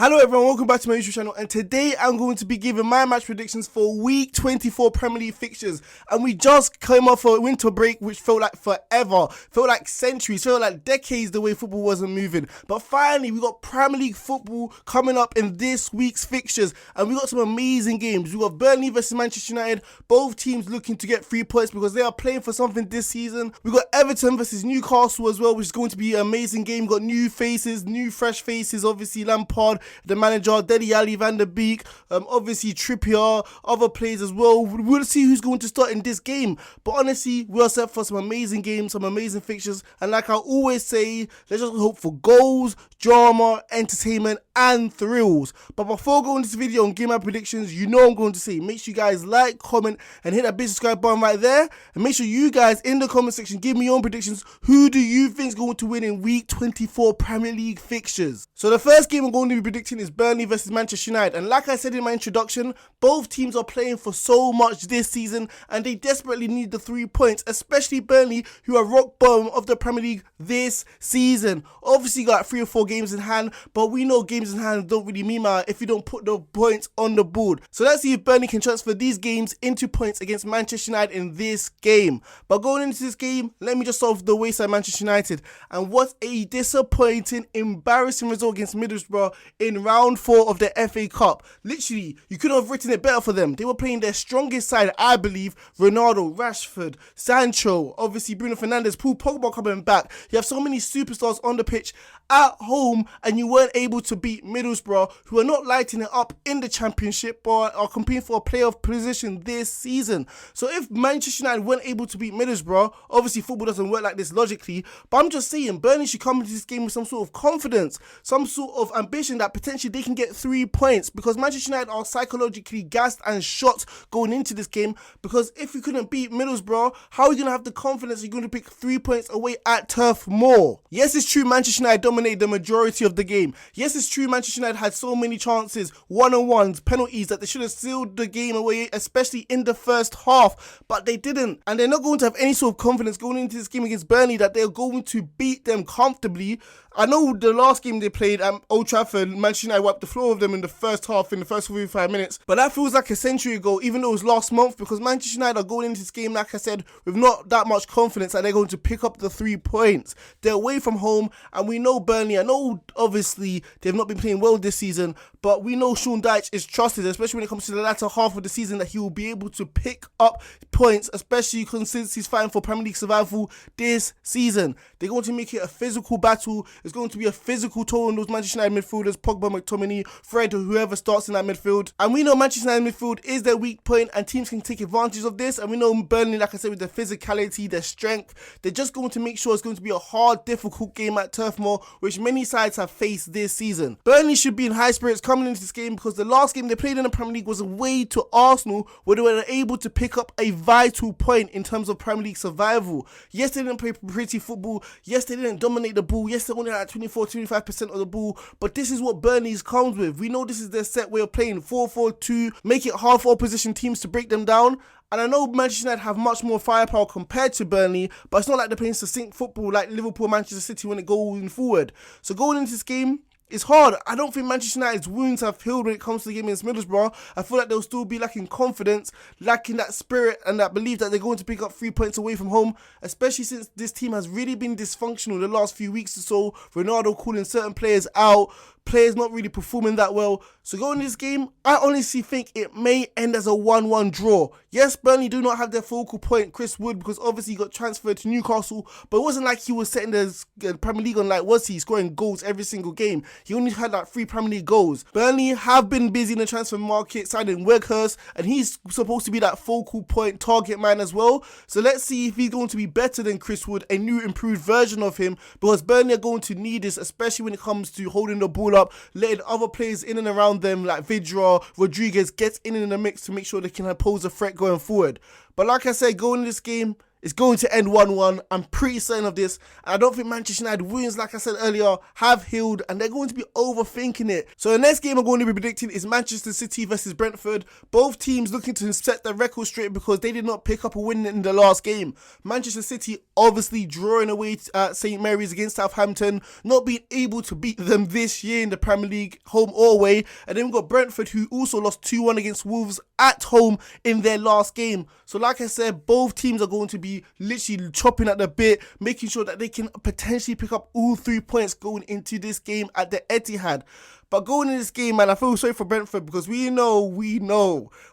Hello everyone, welcome back to my YouTube channel, and today I'm going to be giving my match predictions for week 24 Premier League fixtures. And we just came off a winter break which felt like forever, felt like centuries, felt like decades the way football wasn't moving. But finally we got Premier League football coming up in this week's fixtures, and we got some amazing games. We got Burnley versus Manchester United, both teams looking to get 3 points because they are playing for something this season. We got Everton versus Newcastle as well, which is going to be an amazing game. We got new faces, new fresh faces, obviously Lampard, the manager, Dele Alli, Van der Beek, obviously Trippier, other players as well. We'll see who's going to start in this game. But honestly, we are set for some amazing games, some amazing fixtures. And like I always say, let's just hope for goals, drama, entertainment, and thrills. But before going into this video and give my predictions, you know I'm going to say, make sure you guys like, comment, and hit that big subscribe button right there. And make sure you guys in the comment section give me your own predictions. Who do you think is going to win in week 24 Premier League fixtures? So the first game I'm going to be predicting is Burnley versus Manchester United. And like I said in my introduction, both teams are playing for so much this season and they desperately need the 3 points, especially Burnley, who are rock bottom of the Premier League this season. Obviously got 3 or 4 games in hand, but we know games in hand don't really mean much if you don't put the points on the board. So let's see if Burnley can transfer these games into points against Manchester United in this game. But going into this game, let me just start with the wayside Manchester United. And what a disappointing, embarrassing result against Middlesbrough in round 4 of the FA Cup. Literally, you couldn't have written it better for them. They were playing their strongest side, I believe. Ronaldo, Rashford, Sancho, obviously Bruno Fernandes, Paul Pogba coming back. You have so many superstars on the pitch at home, and you weren't able to beat Middlesbrough, who are not lighting it up in the Championship but are competing for a playoff position this season. So if Manchester United weren't able to beat Middlesbrough, obviously football doesn't work like this logically, but I'm just saying Burnley should come into this game with some sort of confidence, some sort of ambition that potentially they can get 3 points, because Manchester United are psychologically gassed and shot going into this game. Because if you couldn't beat Middlesbrough, how are you going to have the confidence you're going to pick 3 points away at Turf Moor? Yes, it's true Manchester United dominated the majority of the game. Yes, it's true Manchester United had so many chances, one-on-ones, penalties, that they should have sealed the game away, especially in the first half, but they didn't. And they're not going to have any sort of confidence going into this game against Burnley that they're going to beat them comfortably. I know the last game they played at Old Trafford, Manchester United wiped the floor with them in the first half, in the first 45 minutes. But that feels like a century ago, even though it was last month, because Manchester United are going into this game, like I said, with not that much confidence that they're going to pick up the 3 points. They're away from home, and we know Burnley, I know obviously they've not been playing well this season, but we know Sean Dyche is trusted, especially when it comes to the latter half of the season, that he will be able to pick up points, especially since he's fighting for Premier League survival this season. They're going to make it a physical battle. It's going to be a physical toll on those Manchester United midfielders, Pogba, McTominay, Fred, or whoever starts in that midfield. And we know Manchester United midfield is their weak point, and teams can take advantage of this. And we know Burnley, like I said, with their physicality, their strength, they're just going to make sure it's going to be a hard, difficult game at Turf Moor, which many sides have faced this season. Burnley should be in high spirits coming into this game, because the last game they played in the Premier League was away to Arsenal, where they were able to pick up a vital point in terms of Premier League survival. Yes, they didn't play pretty football. Yes, they didn't dominate the ball. Yes, they only had 24-25% of the ball. But this is what Burnley's comes with. We know this is their set way of playing, 4-4-2, make it hard for opposition teams to break them down. And I know Manchester United have much more firepower compared to Burnley, but it's not like they're playing succinct football like Liverpool, Manchester City when it going forward. So going into this game, it's hard. I don't think Manchester United's wounds have healed when it comes to the game against Middlesbrough. I feel like they'll still be lacking confidence, lacking that spirit and that belief that they're going to pick up 3 points away from home, especially since this team has really been dysfunctional the last few weeks or so. Ronaldo calling certain players out, players not really performing that well. So going into this game, I honestly think it may end as a 1-1 draw. Yes, Burnley do not have their focal point, Chris Wood, because obviously he got transferred to Newcastle, but it wasn't like he was setting the Premier League on, like, was he scoring goals every single game? He only had like 3 Premier League goals. Burnley have been busy in the transfer market, signing Weghorst, and he's supposed to be that focal point target man as well. So let's see if he's going to be better than Chris Wood, a new improved version of him, because Burnley are going to need this, especially when it comes to holding the ball up, letting other players in and around them like Vidra, Rodriguez get in the mix to make sure they can pose a threat going forward. But like I said, going in this game, It's going to end 1-1. I'm pretty certain of this. And I don't think Manchester United wins, like I said earlier, have healed, and they're going to be overthinking it. So the next game I'm going to be predicting is Manchester City versus Brentford. Both teams looking to set their record straight because they did not pick up a win in the last game. Manchester City obviously drawing away at St Mary's against Southampton, not being able to beat them this year in the Premier League, home or away. And then we've got Brentford, who also lost 2-1 against Wolves at home in their last game. So like I said, both teams are going to be literally chopping at the bit, making sure that they can potentially pick up all 3 points going into this game at the Etihad. But going into this game, man, I feel sorry for Brentford because we know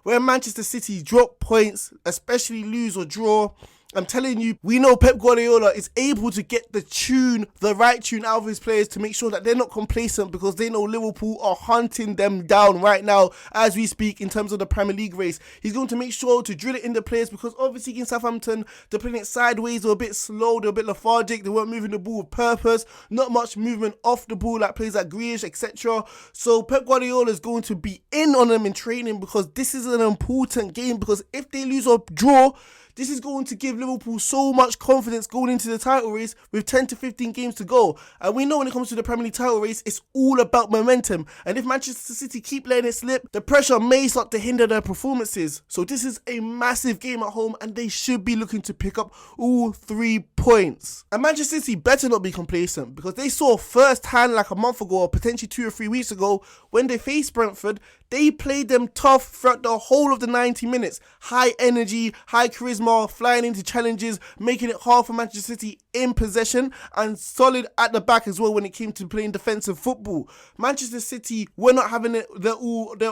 when Manchester City drop points, especially lose or draw, I'm telling you, we know Pep Guardiola is able to get the right tune out of his players to make sure that they're not complacent, because they know Liverpool are hunting them down right now as we speak in terms of the Premier League race. He's going to make sure to drill it in the players, because obviously against Southampton, they're playing it sideways, they're a bit slow, they're a bit lethargic, they weren't moving the ball with purpose, not much movement off the ball like players like Grealish, etc. So Pep Guardiola is going to be in on them in training, because this is an important game, because if they lose or draw, this is going to give Liverpool so much confidence going into the title race with 10 to 15 games to go. And we know when it comes to the Premier League title race, it's all about momentum. And if Manchester City keep letting it slip, the pressure may start to hinder their performances. So this is a massive game at home, and they should be looking to pick up all 3 points. And Manchester City better not be complacent, because they saw firsthand like a month ago, or potentially 2 or 3 weeks ago, when they faced Brentford, they played them tough throughout the whole of the 90 minutes. High energy, high charisma, flying into challenges, making it hard for Manchester City in possession, and solid at the back as well when it came to playing defensive football. Manchester City were not having it their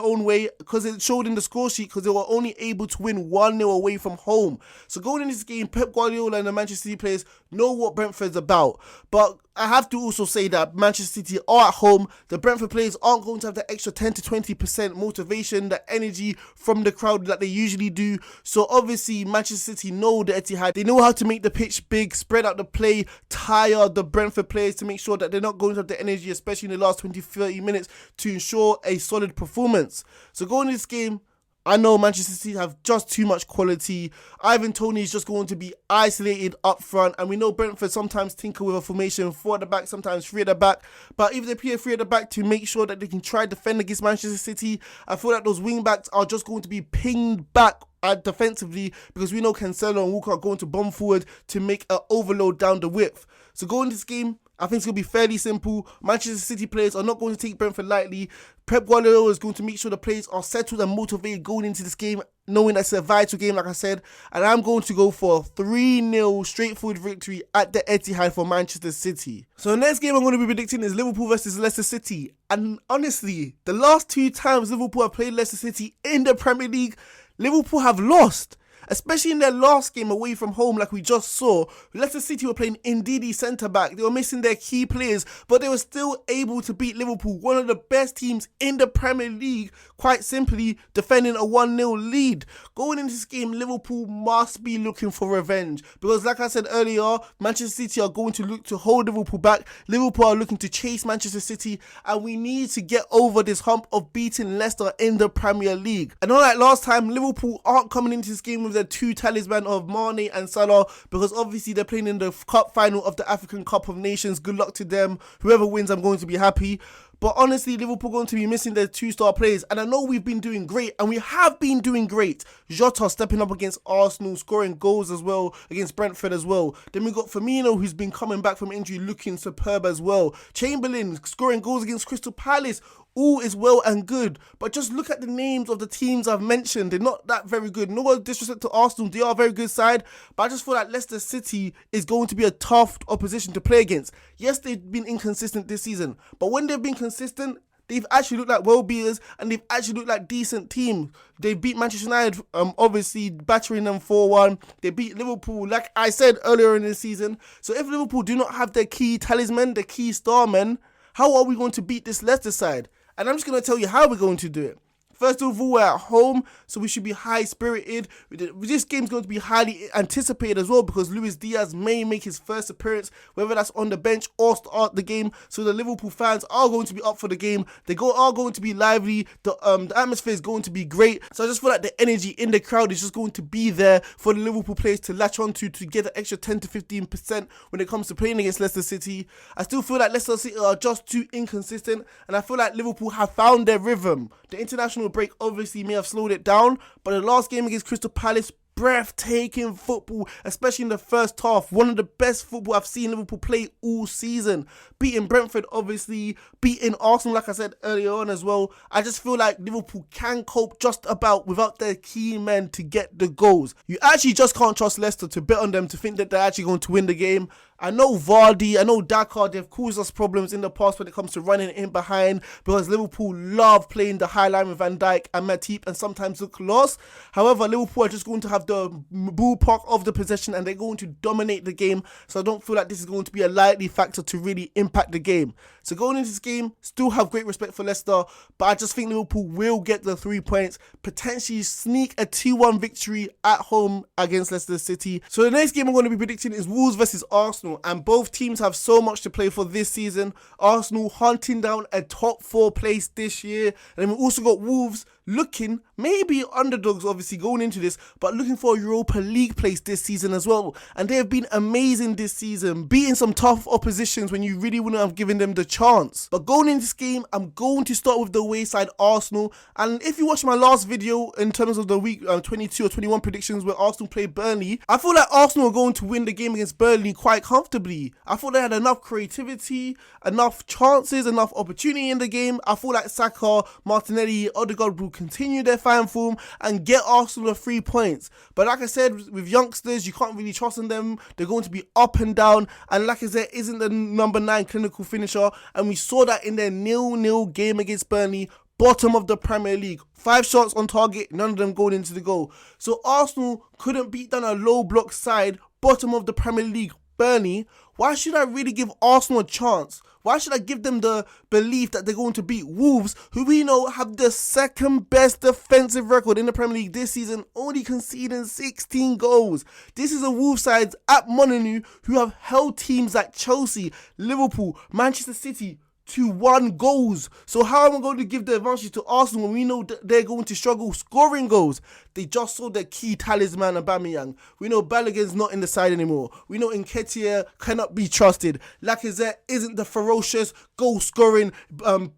own way, because it showed in the score sheet, because they were only able to win 1-0 away from home. So going into this game, Pep Guardiola and the Manchester City players know what Brentford's about. But I have to also say that Manchester City are at home. The Brentford players aren't going to have the extra 10 to 20% motivation, the energy from the crowd that they usually do. So obviously Manchester City know the Etihad. They know how to make the pitch big, spread out the play, tire the Brentford players to make sure that they're not going to have the energy, especially in the last 20-30 minutes, to ensure a solid performance. So going into this game, I know Manchester City have just too much quality. Ivan Toney is just going to be isolated up front. And we know Brentford sometimes tinker with a formation 4 at the back, sometimes 3 at the back. But if they play 3 at the back to make sure that they can try to defend against Manchester City, I feel like those wing backs are just going to be pinged back defensively, because we know Cancelo and Walker are going to bomb forward to make an overload down the width. So going into this game, I think it's going to be fairly simple. Manchester City players are not going to take Brentford lightly. Pep Guardiola is going to make sure the players are settled and motivated going into this game, knowing that's a vital game, like I said. And I'm going to go for a 3-0 straightforward victory at the Etihad for Manchester City. So the next game I'm going to be predicting is Liverpool versus Leicester City. And honestly, the last 2 times Liverpool have played Leicester City in the Premier League, Liverpool have lost. Especially in their last game away from home, like we just saw. Leicester City were playing Ndidi centre-back. They were missing their key players, but they were still able to beat Liverpool, one of the best teams in the Premier League, quite simply defending a 1-0 lead. Going into this game, Liverpool must be looking for revenge, because like I said earlier, Manchester City are going to look to hold Liverpool back. Liverpool are looking to chase Manchester City, and we need to get over this hump of beating Leicester in the Premier League. And unlike last time, Liverpool aren't coming into this game with the 2 talisman of Mane and Salah, because obviously they're playing in the cup final of the African Cup of Nations. Good luck to them. Whoever wins, I'm going to be happy. But honestly, Liverpool going to be missing their 2-star players. And I know we've been doing great, and we have been doing great. Jota stepping up against Arsenal, scoring goals as well against Brentford as well. Then we got Firmino, who's been coming back from injury, looking superb as well. Chamberlain scoring goals against Crystal Palace. All is well and good, but just look at the names of the teams I've mentioned. They're not that very good. No disrespect to Arsenal, they are a very good side, but I just feel like Leicester City is going to be a tough opposition to play against. Yes, they've been inconsistent this season, but when they've been consistent, they've actually looked like well-beaters, and they've actually looked like decent teams. They beat Manchester United, obviously battering them 4-1. They beat Liverpool, like I said earlier in the season. So if Liverpool do not have their key talisman, their key star men, how are we going to beat this Leicester side? And I'm just going to tell you how we're going to do it. First of all, we're at home, so we should be high-spirited. This game's going to be highly anticipated as well because Luis Diaz may make his first appearance, whether that's on the bench or start the game. So the Liverpool fans are going to be up for the game. They are going to be lively. The atmosphere is going to be great. So I just feel like the energy in the crowd is just going to be there for the Liverpool players to latch onto to get an extra 10 to 15% when it comes to playing against Leicester City. I still feel like Leicester City are just too inconsistent, and I feel like Liverpool have found their rhythm. The international break obviously may have slowed it down, but the last game against Crystal Palace, breathtaking football, especially in the first half. One of the best football I've seen Liverpool play all season. Beating Brentford, obviously, beating Arsenal, like I said earlier on as well. I just feel like Liverpool can cope just about without their key men to get the goals. You actually just can't trust Leicester to bet on them to think that they're actually going to win the game. I know Vardy, I know Dakar, they've caused us problems in the past when it comes to running in behind because Liverpool love playing the high line with Van Dijk and Matip and sometimes look lost. However, Liverpool are just going to have the ballpark of the possession and they're going to dominate the game. So I don't feel like this is going to be a likely factor to really impact the game. So going into this game, still have great respect for Leicester, but I just think Liverpool will get the 3 points, potentially sneak a 2-1 victory at home against Leicester City. So the next game I'm going to be predicting is Wolves versus Arsenal, and both teams have so much to play for this season. Arsenal hunting down a top 4 place this year, and then we've also got Wolves looking maybe underdogs obviously going into this, but looking for a Europa League place this season as well, and they have been amazing this season, beating some tough oppositions when you really wouldn't have given them the chance. But going into this game, I'm going to start with the wayside Arsenal, and if you watch my last video in terms of the week 22 or 21 predictions where Arsenal played Burnley, I feel like Arsenal are going to win the game against Burnley quite comfortably. I thought they had enough creativity, enough chances, enough opportunity in the game. I feel like Saka, Martinelli, Odegaard will continue their fine form and get Arsenal the 3 points. But like I said, with youngsters, you can't really trust in them. They're going to be up and down, and Lacazette isn't the number 9 clinical finisher, and we saw that in their 0-0 game against Burnley, bottom of the Premier League. 5 shots on target, none of them going into the goal. So Arsenal couldn't beat down a low block side, bottom of the Premier League, Burnley. Why should I really give Arsenal a chance? Why should I give them the belief that they're going to beat Wolves, who we know have the second best defensive record in the Premier League this season, only conceding 16 goals. This is a Wolves side at Molineux who have held teams like Chelsea, Liverpool, Manchester City to 1 goals. So how am I going to give the advantage to Arsenal when we know that they're going to struggle scoring goals? They just sold their key talisman, Aubameyang. We know Balogun's not in the side anymore. We know Nketiah cannot be trusted. Lacazette isn't the ferocious goal-scoring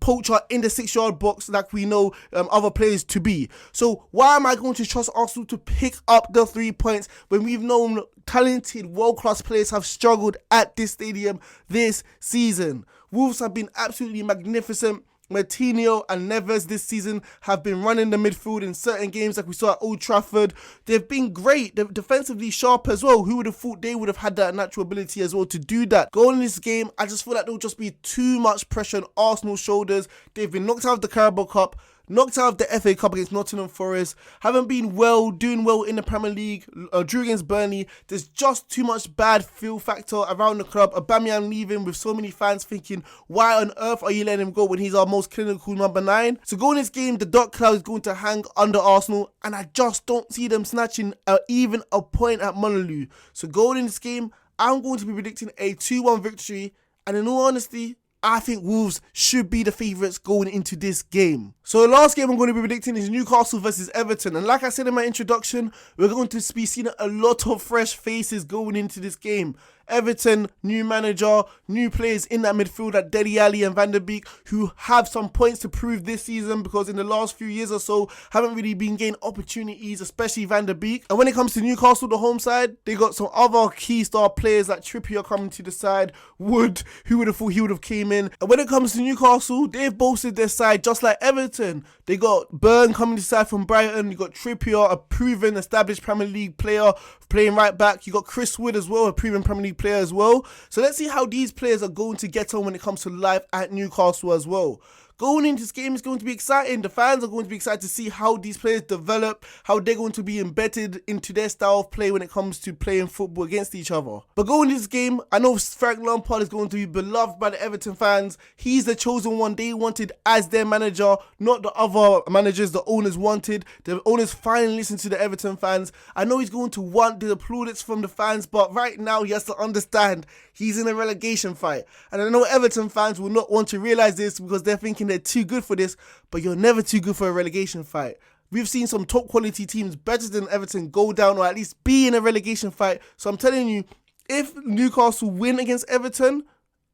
poacher in the 6-yard box like we know other players to be. So why am I going to trust Arsenal to pick up the 3 points when we've known talented world-class players have struggled at this stadium this season? Wolves have been absolutely magnificent. Martinho and Neves this season have been running the midfield in certain games like we saw at Old Trafford. They've been great. They're defensively sharp as well. Who would have thought they would have had that natural ability as well to do that? Going in this game, I just feel like there'll just be too much pressure on Arsenal's shoulders. They've been knocked out of the Carabao Cup, knocked out of the FA Cup against Nottingham Forest, haven't been doing well in the Premier League, drew against Burnley. There's just too much bad feel factor around the club. Aubameyang leaving with so many fans thinking, why on earth are you letting him go when he's our most clinical number 9? So going in this game, the dark cloud is going to hang under Arsenal, and I just don't see them snatching even a point at Molineux. So going in this game, I'm going to be predicting a 2-1 victory, and in all honesty, I think Wolves should be the favourites going into this game. So the last game I'm going to be predicting is Newcastle versus Everton. And like I said in my introduction, we're going to be seeing a lot of fresh faces going into this game. Everton, new manager, new players in that midfield like Dele Alli and Van der Beek, who have some points to prove this season because in the last few years or so haven't really been getting opportunities, especially Van der Beek. And when it comes to Newcastle, the home side, they got some other key star players like Trippier coming to the side. Wood, who would have thought he would have came in. And when it comes to Newcastle, they've bolstered their side just like Everton. They got Burn coming to the side from Brighton. You got Trippier, a proven established Premier League player playing right back. You got Chris Wood as well, a proven Premier League player as well. So let's see how these players are going to get on when it comes to life at Newcastle as well. Going into this game is going to be exciting. The fans are going to be excited to see how these players develop, how they're going to be embedded into their style of play when it comes to playing football against each other. But going into this game, I know Frank Lampard is going to be beloved by the Everton fans. He's the chosen one they wanted as their manager, not the other managers the owners wanted. The owners finally listened to the Everton fans. I know he's going to want the plaudits from the fans, but right now he has to understand he's in a relegation fight. And I know Everton fans will not want to realise this because they're thinking they're too good for this, but you're never too good for a relegation fight. We've seen some top quality teams better than Everton go down or at least be in a relegation fight. So I'm telling you, if Newcastle win against Everton,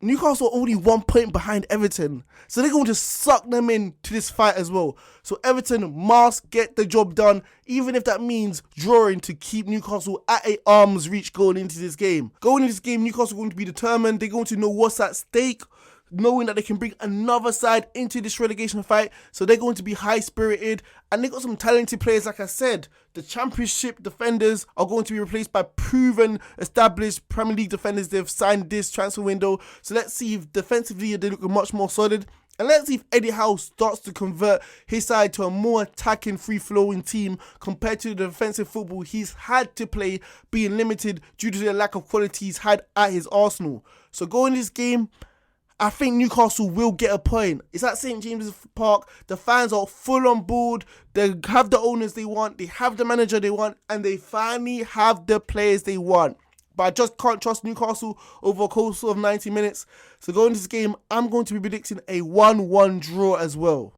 Newcastle are only 1 point behind Everton. So they're going to suck them into this fight as well. So Everton must get the job done, even if that means drawing to keep Newcastle at an arm's reach going into this game. Going into this game, Newcastle are going to be determined. They're going to know what's at stake, knowing that they can bring another side into this relegation fight. So they're going to be high-spirited. And they got some talented players, like I said. The Championship defenders are going to be replaced by proven, established Premier League defenders they've signed this transfer window. So let's see if defensively they look much more solid. And let's see if Eddie Howe starts to convert his side to a more attacking, free-flowing team compared to the defensive football he's had to play, being limited due to the lack of quality he's had at his Arsenal. So going this game, I think Newcastle will get a point. It's at St. James's Park. The fans are full on board. They have the owners they want. They have the manager they want. And they finally have the players they want. But I just can't trust Newcastle over a course of 90 minutes. So going into this game, I'm going to be predicting a 1-1 draw as well.